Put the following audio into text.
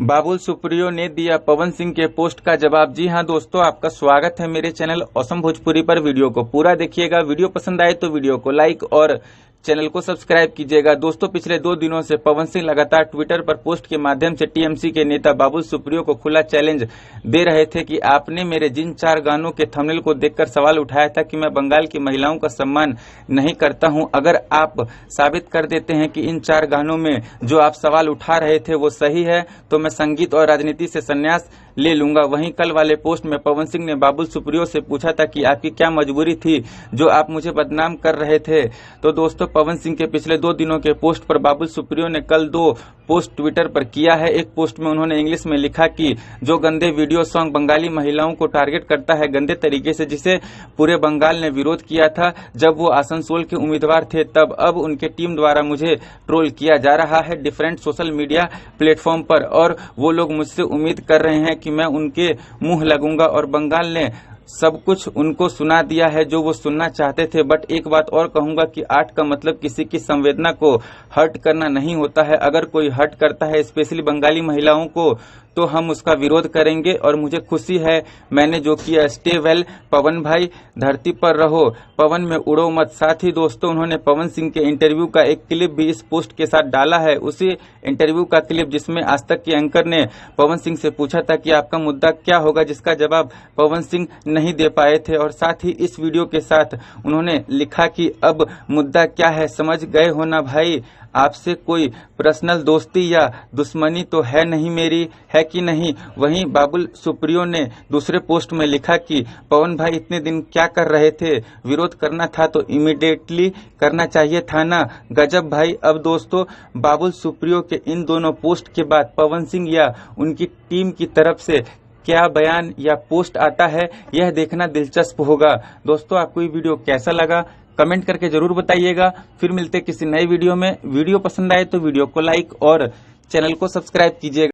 बाबुल सुप्रियो ने दिया पवन सिंह के पोस्ट का जवाब। जी हां दोस्तों, आपका स्वागत है मेरे चैनल ऑसम भोजपुरी पर। वीडियो को पूरा देखिएगा। वीडियो पसंद आए तो वीडियो को लाइक और चैनल को सब्सक्राइब कीजिएगा। दोस्तों, पिछले 2 दिनों से पवन सिंह लगातार ट्विटर पर पोस्ट के माध्यम से टीएमसी के नेता बाबुल सुप्रियो को खुला चैलेंज दे रहे थे कि आपने मेरे जिन 4 गानों के थंबनेल को देखकर सवाल उठाया था कि मैं बंगाल की महिलाओं का सम्मान नहीं करता हूं, अगर आप साबित कर देते हैं कि इन 4 गानों में जो आप सवाल उठा रहे थे वो सही है तो मैं संगीत और राजनीति से संन्यास ले लूंगा। वहीं कल वाले पोस्ट में पवन सिंह ने बाबुल सुप्रियो से पूछा था कि आपकी क्या मजबूरी थी जो आप मुझे बदनाम कर रहे थे। तो दोस्तों, पवन सिंह के पिछले 2 दिनों के पोस्ट पर बाबुल सुप्रियो ने कल 2 पोस्ट ट्विटर पर किया है। एक पोस्ट में उन्होंने इंग्लिश में लिखा कि जो गंदे वीडियो सॉन्ग बंगाली महिलाओं को टारगेट करता है गंदे तरीके से, जिसे पूरे बंगाल ने विरोध किया था जब वो आसनसोल के उम्मीदवार थे, तब अब उनके टीम द्वारा मुझे ट्रोल किया जा रहा है डिफरेंट सोशल मीडिया प्लेटफॉर्म पर, और वो लोग मुझसे उम्मीद कर रहे हैं कि मैं उनके मुंह लगूंगा। और बंगाल ने सब कुछ उनको सुना दिया है जो वो सुनना चाहते थे। बट एक बात और कहूंगा कि आर्ट का मतलब किसी की संवेदना को हर्ट करना नहीं होता है। अगर कोई हर्ट करता है स्पेशली बंगाली महिलाओं को तो हम उसका विरोध करेंगे। और मुझे खुशी है मैंने जो किया। स्टे वेल पवन भाई, धरती पर रहो, पवन में उड़ो मत। साथ ही दोस्तों, उन्होंने पवन सिंह के इंटरव्यू का एक क्लिप भी इस पोस्ट के साथ डाला है। उसी इंटरव्यू का क्लिप जिसमें आज तक के एंकर ने पवन सिंह से पूछा था कि आपका मुद्दा क्या होगा, जिसका जवाब पवन सिंह नहीं दे पाए थे। और साथ ही इस वीडियो के साथ उन्होंने लिखा कि अब मुद्दा क्या है समझ गए हो ना भाई, आपसे कोई पर्सनल दोस्ती या दुश्मनी तो है नहीं मेरी, है कि नहीं। वहीं बाबुल सुप्रियो ने दूसरे पोस्ट में लिखा कि पवन भाई इतने दिन क्या कर रहे थे, विरोध करना था तो इमीडिएटली करना चाहिए था ना। गजब भाई। अब दोस्तों, बाबुल सुप्रियो के इन दोनों पोस्ट के बाद पवन सिंह या उनकी टीम की तरफ से क्या बयान या पोस्ट आता है, यह देखना दिलचस्प होगा। दोस्तों, आपको ये वीडियो कैसा लगा कमेंट करके जरूर बताइएगा। फिर मिलते किसी नए वीडियो में। वीडियो पसंद आए तो वीडियो को लाइक और चैनल को सब्सक्राइब कीजिएगा।